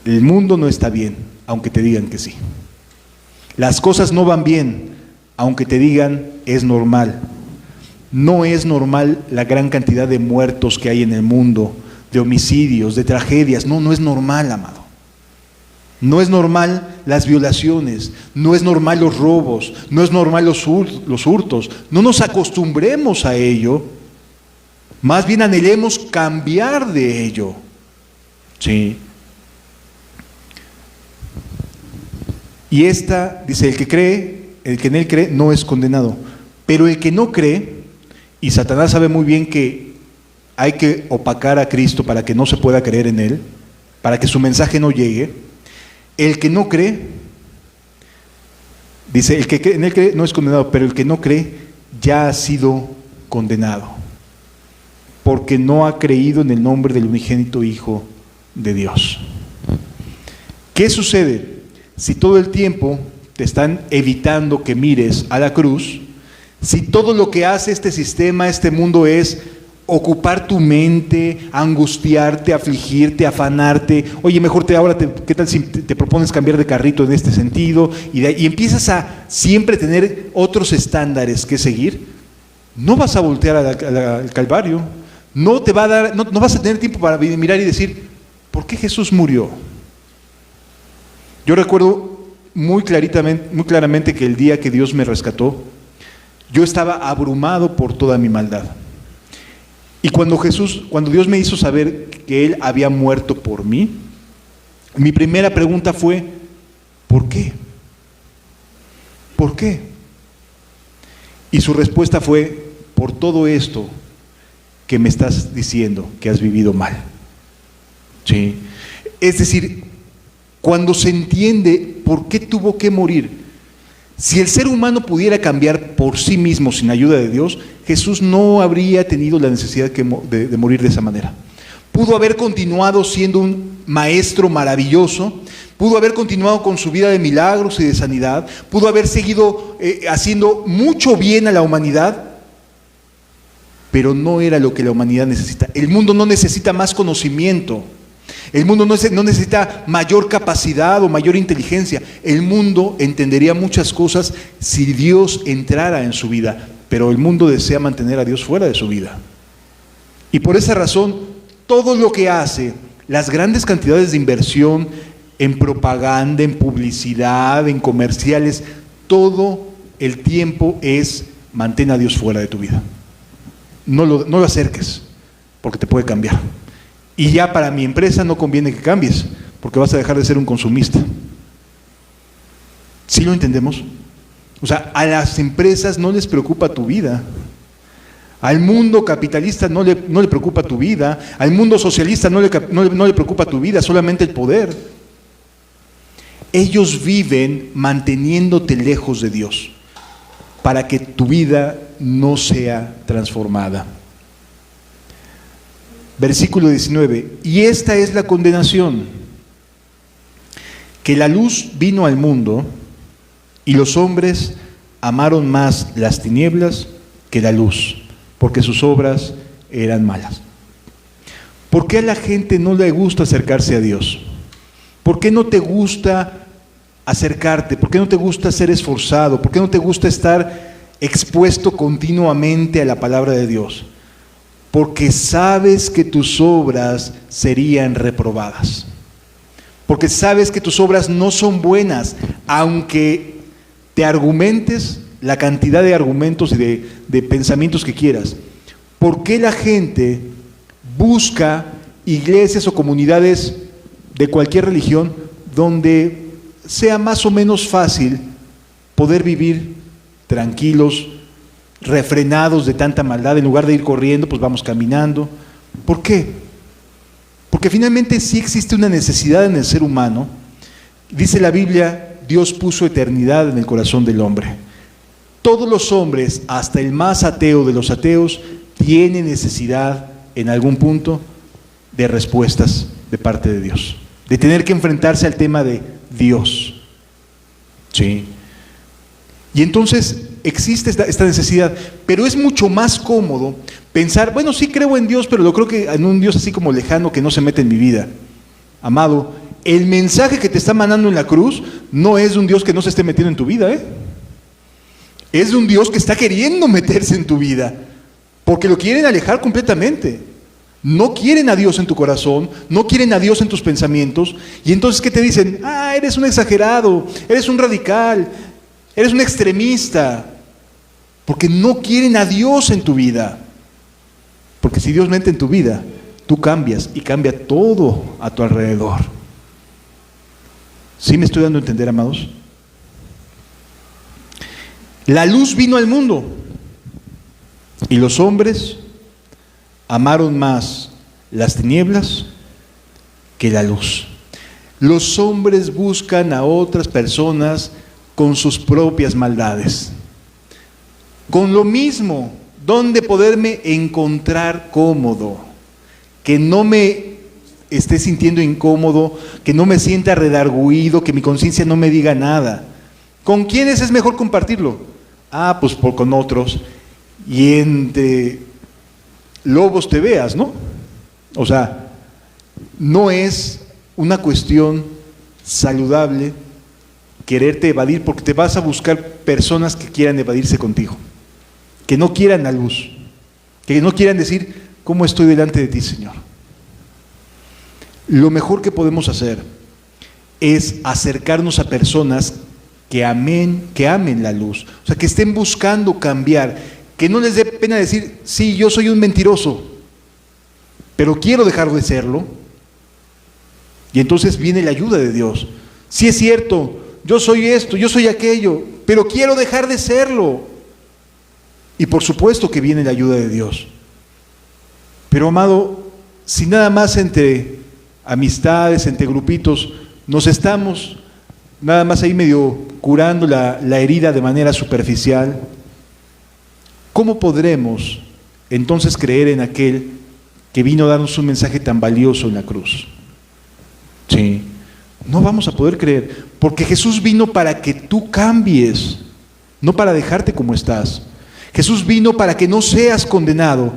El mundo no está bien, aunque te digan que sí. Las cosas no van bien, aunque te digan es normal. No es normal la gran cantidad de muertos que hay en el mundo, de homicidios, de tragedias. No es normal, amado. No es normal las violaciones, no es normal los robos, no es normal los hurtos. No nos acostumbremos a ello, más bien anhelemos cambiar de ello. Sí. Y dice, el que en él cree no es condenado, pero el que no cree, y Satanás sabe muy bien que hay que opacar a Cristo para que no se pueda creer en Él, para que su mensaje no llegue. El que no cree, dice, el que en Él cree no es condenado, pero el que no cree ya ha sido condenado, porque no ha creído en el nombre del unigénito Hijo de Dios. ¿Qué sucede? Si todo el tiempo te están evitando que mires a la cruz, si todo lo que hace este sistema, este mundo es ocupar tu mente, angustiarte, afligirte, afanarte, oye, mejor ¿qué tal si te propones cambiar de carrito en este sentido? Y empiezas a siempre tener otros estándares que seguir, no vas a voltear al Calvario, no te va a dar, no vas a tener tiempo para mirar y decir, ¿por qué Jesús murió? Yo recuerdo muy claramente que el día que Dios me rescató, yo estaba abrumado por toda mi maldad. Y cuando Dios me hizo saber que Él había muerto por mí, mi primera pregunta fue, ¿por qué? ¿Por qué? Y su respuesta fue, por todo esto que me estás diciendo que has vivido mal. ¿Sí? Es decir, cuando se entiende por qué tuvo que morir, si el ser humano pudiera cambiar por sí mismo sin ayuda de Dios, Jesús no habría tenido la necesidad de morir de esa manera. Pudo haber continuado siendo un maestro maravilloso, pudo haber continuado con su vida de milagros y de sanidad, pudo haber seguido haciendo mucho bien a la humanidad, pero no era lo que la humanidad necesita. El mundo no necesita más conocimiento. El mundo no necesita mayor capacidad o mayor inteligencia. El mundo entendería muchas cosas si Dios entrara en su vida, pero el mundo desea mantener a Dios fuera de su vida. Y por esa razón, todo lo que hace, las grandes cantidades de inversión en propaganda, en publicidad, en comerciales, todo el tiempo es mantén a Dios fuera de tu vida. No lo acerques, porque te puede cambiar. Y ya para mi empresa no conviene que cambies, porque vas a dejar de ser un consumista. ¿Sí lo entendemos? O sea, a las empresas no les preocupa tu vida. Al mundo capitalista no le preocupa tu vida. Al mundo socialista no le preocupa tu vida, solamente el poder. Ellos viven manteniéndote lejos de Dios, para que tu vida no sea transformada. Versículo 19, y esta es la condenación, que la luz vino al mundo y los hombres amaron más las tinieblas que la luz, porque sus obras eran malas. ¿Por qué a la gente no le gusta acercarse a Dios? ¿Por qué no te gusta acercarte? ¿Por qué no te gusta ser esforzado? ¿Por qué no te gusta estar expuesto continuamente a la palabra de Dios? Porque sabes que tus obras serían reprobadas. Porque sabes que tus obras no son buenas, aunque te argumentes la cantidad de argumentos y de pensamientos que quieras. ¿Por qué la gente busca iglesias o comunidades de cualquier religión donde sea más o menos fácil poder vivir tranquilos, refrenados de tanta maldad? En lugar de ir corriendo, pues vamos caminando. ¿Por qué? Porque finalmente sí existe una necesidad en el ser humano. Dice la Biblia, Dios puso eternidad en el corazón del hombre. Todos los hombres, hasta el más ateo de los ateos, tienen necesidad en algún punto de respuestas de parte de Dios, de tener que enfrentarse al tema de Dios. ¿Sí? Y entonces existe esta necesidad, pero es mucho más cómodo pensar, bueno, sí creo en Dios, pero lo creo que en un Dios así como lejano que no se mete en mi vida. Amado, el mensaje que te está mandando en la cruz no es de un Dios que no se esté metiendo en tu vida, es de un Dios que está queriendo meterse en tu vida, porque lo quieren alejar completamente. No quieren a Dios en tu corazón, no quieren a Dios en tus pensamientos, y entonces ¿qué te dicen? Eres un exagerado, eres un radical, eres un extremista, porque no quieren a Dios en tu vida. Porque si Dios mete en tu vida, tú cambias y cambia todo a tu alrededor. ¿Sí me estoy dando a entender, amados? La luz vino al mundo y los hombres amaron más las tinieblas que la luz. Los hombres buscan a otras personas con sus propias maldades. Con lo mismo, ¿dónde poderme encontrar cómodo? Que no me esté sintiendo incómodo, que no me sienta redarguido, que mi conciencia no me diga nada. ¿Con quiénes es mejor compartirlo? Pues con otros. Y entre lobos te veas, ¿no? O sea, no es una cuestión saludable quererte evadir, porque te vas a buscar personas que quieran evadirse contigo, que no quieran la luz, que no quieran decir, ¿cómo estoy delante de ti, Señor? Lo mejor que podemos hacer es acercarnos a personas que amen la luz, o sea, que estén buscando cambiar, que no les dé pena decir, sí, yo soy un mentiroso, pero quiero dejar de serlo. Y entonces viene la ayuda de Dios. Sí es cierto, yo soy esto, yo soy aquello, pero quiero dejar de serlo. Y por supuesto que viene la ayuda de Dios. Pero amado, si nada más entre amistades, entre grupitos, nos estamos nada más ahí medio curando la herida de manera superficial, ¿cómo podremos entonces creer en aquel que vino a darnos un mensaje tan valioso en la cruz? Sí, no vamos a poder creer, porque Jesús vino para que tú cambies, no para dejarte como estás. Jesús vino para que no seas condenado.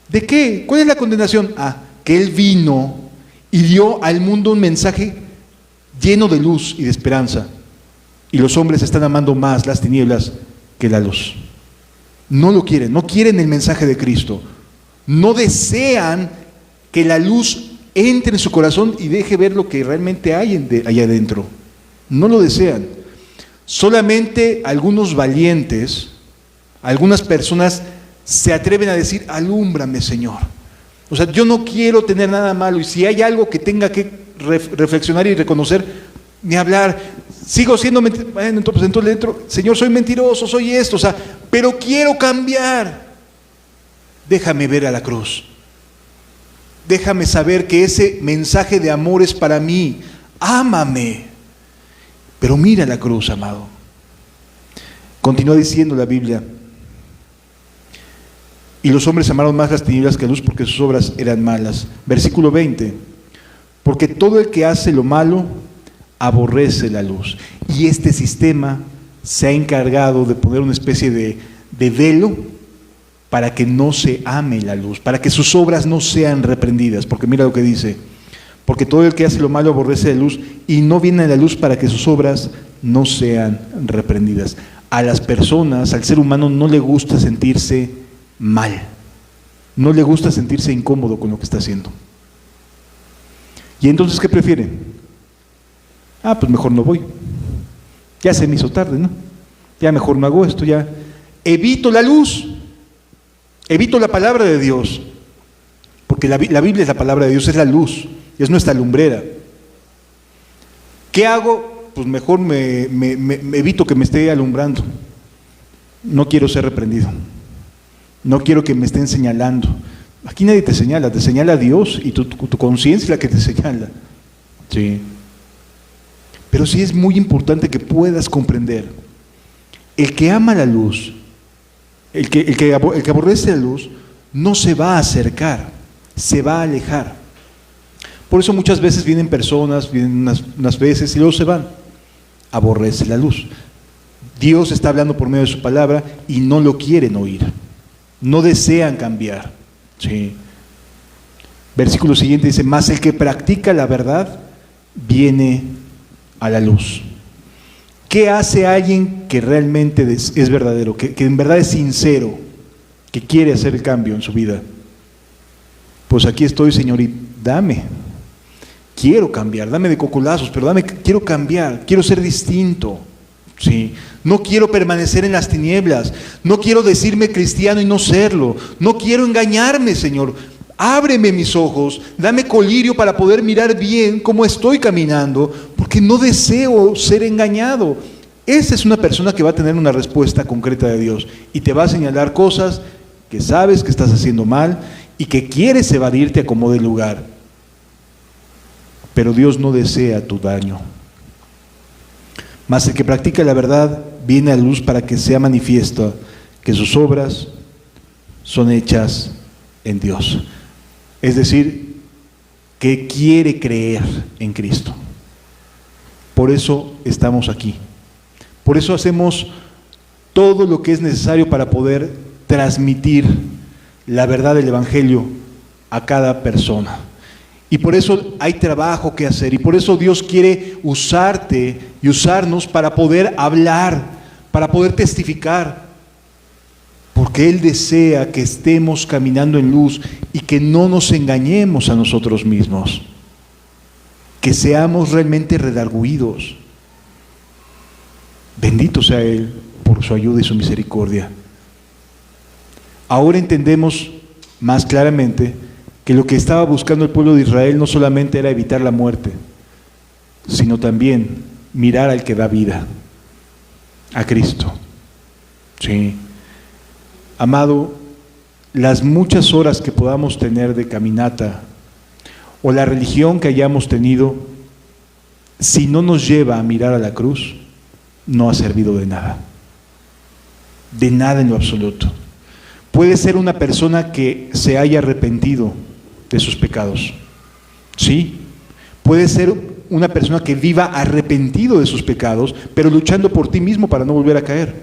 ¿De qué? ¿Cuál es la condenación? Que Él vino y dio al mundo un mensaje lleno de luz y de esperanza. Y los hombres están amando más las tinieblas que la luz. No lo quieren, no quieren el mensaje de Cristo. No desean que la luz entre en su corazón y deje ver lo que realmente hay allá adentro. No lo desean. Solamente algunos valientes, algunas personas se atreven a decir, alúmbrame, Señor. O sea, yo no quiero tener nada malo, y si hay algo que tenga que reflexionar y reconocer, ni hablar, sigo siendo mentiroso, bueno, entonces dentro, Señor, soy mentiroso, soy esto, o sea, pero quiero cambiar. Déjame ver a la cruz. Déjame saber que ese mensaje de amor es para mí. Ámame. Pero mira la cruz, amado. Continúa diciendo la Biblia. Y los hombres amaron más las tinieblas que la luz porque sus obras eran malas. Versículo 20. Porque todo el que hace lo malo aborrece la luz. Y este sistema se ha encargado de poner una especie de velo para que no se ame la luz, para que sus obras no sean reprendidas. Porque mira lo que dice, porque todo el que hace lo malo aborrece la luz y no viene a la luz para que sus obras no sean reprendidas. A las personas, al ser humano, no le gusta sentirse mal, no le gusta sentirse incómodo con lo que está haciendo. ¿Y entonces qué prefiere? Pues mejor no voy, ya se me hizo tarde, ¿no? Ya mejor no hago esto, ya evito la luz. Evito la palabra de Dios, porque la Biblia es la palabra de Dios, es la luz, es nuestra lumbrera. ¿Qué hago? Pues mejor me evito que me esté alumbrando. No quiero ser reprendido, no quiero que me estén señalando. Aquí nadie te señala Dios y tu conciencia es la que te señala. Sí. Pero sí es muy importante que puedas comprender, el que ama la luz, el que aborrece la luz, no se va a acercar, se va a alejar. Por eso muchas veces vienen personas, vienen unas veces y luego se van. Aborrece la luz. Dios está hablando por medio de su palabra y no lo quieren oír. No desean cambiar. Sí. Versículo siguiente dice, mas el que practica la verdad viene a la luz. ¿Qué hace alguien que realmente es verdadero, que en verdad es sincero, que quiere hacer el cambio en su vida? Pues aquí estoy, Señor, y dame. Quiero cambiar, dame de cocolazos, pero quiero cambiar, quiero ser distinto. Sí. No quiero permanecer en las tinieblas, no quiero decirme cristiano y no serlo, no quiero engañarme, Señor. Ábreme mis ojos, dame colirio para poder mirar bien cómo estoy caminando, porque no deseo ser engañado. Esa es una persona que va a tener una respuesta concreta de Dios y te va a señalar cosas que sabes que estás haciendo mal y que quieres evadirte a como dé lugar. Pero Dios no desea tu daño. Mas el que practica la verdad viene a la luz para que sea manifiesto que sus obras son hechas en Dios. Es decir, que quiere creer en Cristo. Por eso estamos aquí. Por eso hacemos todo lo que es necesario para poder transmitir la verdad del Evangelio a cada persona. Y por eso hay trabajo que hacer, y por eso Dios quiere usarte y usarnos para poder hablar, para poder testificar, porque Él desea que estemos caminando en luz y que no nos engañemos a nosotros mismos, que seamos realmente redarguidos. Bendito sea Él por su ayuda y su misericordia. Ahora entendemos más claramente que lo que estaba buscando el pueblo de Israel no solamente era evitar la muerte, sino también mirar al que da vida, a Cristo. Sí. Amado, las muchas horas que podamos tener de caminata o la religión que hayamos tenido, si no nos lleva a mirar a la cruz, no ha servido de nada en lo absoluto. Puede ser una persona que se haya arrepentido de sus pecados, ¿sí? Puede ser una persona que viva arrepentido de sus pecados, pero luchando por ti mismo para no volver a caer.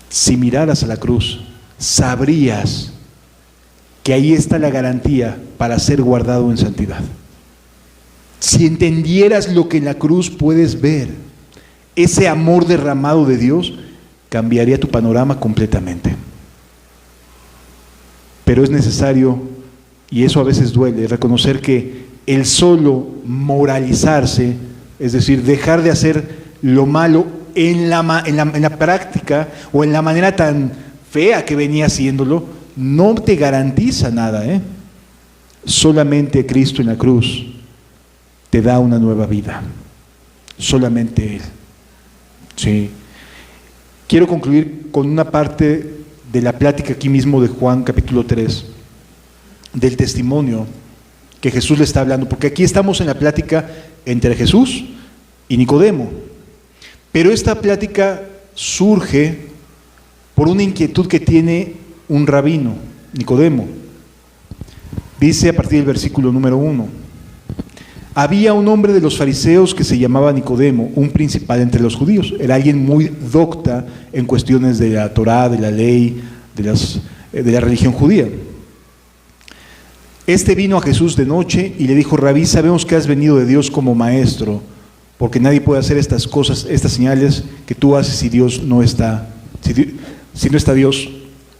Si miraras a la cruz, sabrías que ahí está la garantía para ser guardado en santidad. Si entendieras lo que en la cruz puedes ver, ese amor derramado de Dios, cambiaría tu panorama completamente. Pero es necesario, y eso a veces duele, reconocer que el solo moralizarse, es decir, dejar de hacer lo malo en la práctica o en la manera tan fea que venía haciéndolo, no te garantiza nada, ¿eh? Solamente Cristo en la cruz te da una nueva vida. Solamente Él. Sí. Quiero concluir con una parte de la plática aquí mismo de Juan capítulo 3, del testimonio que Jesús le está hablando, porque aquí estamos en la plática entre Jesús y Nicodemo, pero esta plática surge por una inquietud que tiene un rabino, Nicodemo. Dice a partir del versículo número 1: había un hombre de los fariseos que se llamaba Nicodemo, un principal entre los judíos. Era alguien muy docta en cuestiones de la Torá, de la ley, de la religión judía. Este vino a Jesús de noche y le dijo: Rabí, sabemos que has venido de Dios como maestro, porque nadie puede hacer estas cosas, estas señales que tú haces si Dios no está, si no está Dios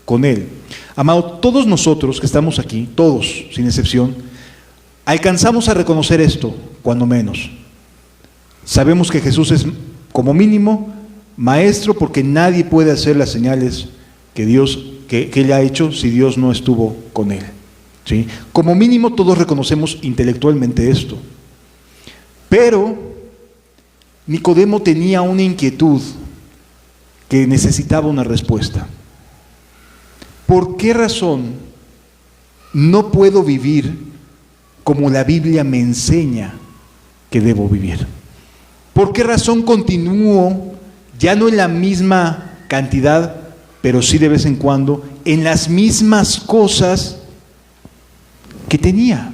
con él. Amado, todos nosotros que estamos aquí, todos sin excepción, alcanzamos a reconocer esto, cuando menos. Sabemos que Jesús es, como mínimo, maestro, porque nadie puede hacer las señales que Él ha hecho si Dios no estuvo con Él. ¿Sí? Como mínimo todos reconocemos intelectualmente esto. Pero Nicodemo tenía una inquietud que necesitaba una respuesta. ¿Por qué razón no puedo vivir como la Biblia me enseña que debo vivir? ¿Por qué razón continúo, ya no en la misma cantidad, pero sí de vez en cuando, en las mismas cosas que tenía?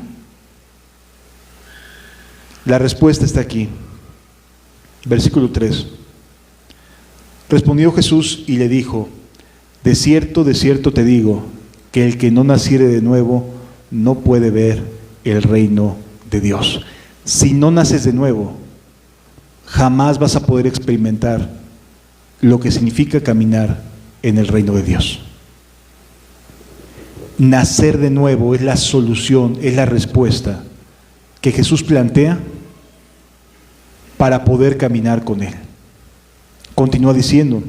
La respuesta está aquí. Versículo 3. Respondió Jesús y le dijo: de cierto te digo, que el que no naciere de nuevo no puede ver el reino de Dios. Si no naces de nuevo, jamás vas a poder experimentar lo que significa caminar en el reino de Dios. Nacer de nuevo es la solución, es la respuesta que Jesús plantea para poder caminar con Él. Continúa diciendo,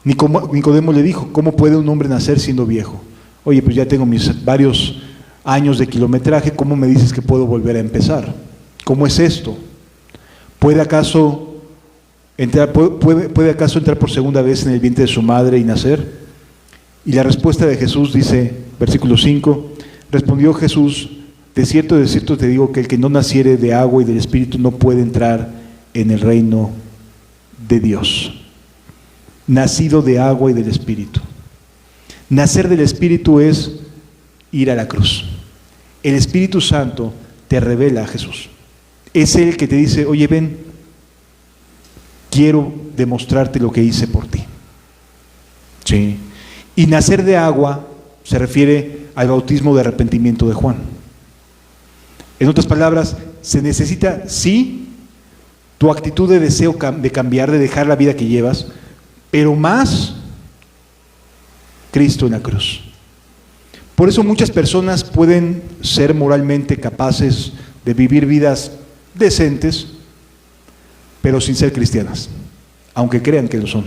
Nicodemo le dijo: ¿cómo puede un hombre nacer siendo viejo? Oye, pues ya tengo mis varios años de kilometraje, ¿cómo me dices que puedo volver a empezar? ¿Cómo es esto? ¿Puede acaso entrar por segunda vez en el vientre de su madre y nacer? Y la respuesta de Jesús dice, versículo 5, respondió Jesús: de cierto te digo que el que no naciere de agua y del Espíritu no puede entrar en el reino de Dios. Nacido de agua y del Espíritu. Nacer del Espíritu es ir a la cruz. El Espíritu Santo te revela a Jesús. Es Él que te dice: oye, ven, quiero demostrarte lo que hice por ti. Sí. Y nacer de agua se refiere al bautismo de arrepentimiento de Juan. En otras palabras, se necesita, sí, tu actitud de deseo de cambiar, de dejar la vida que llevas, pero más Cristo en la cruz. Por eso muchas personas pueden ser moralmente capaces de vivir vidas decentes, pero sin ser cristianas, aunque crean que lo son.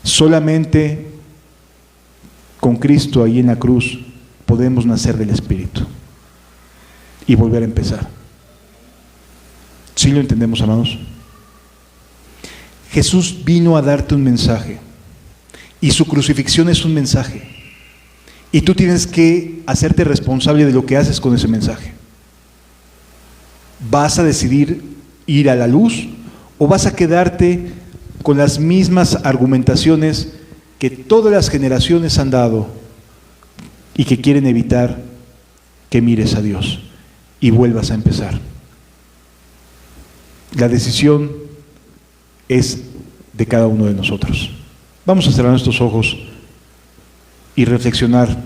Solamente con Cristo ahí en la cruz podemos nacer del Espíritu y volver a empezar. ¿Sí lo entendemos, amados? Jesús vino a darte un mensaje y su crucifixión es un mensaje, y tú tienes que hacerte responsable de lo que haces con ese mensaje. ¿Vas a decidir ir a la luz o vas a quedarte con las mismas argumentaciones que todas las generaciones han dado y que quieren evitar que mires a Dios y vuelvas a empezar? La decisión es de cada uno de nosotros. Vamos a cerrar nuestros ojos y reflexionar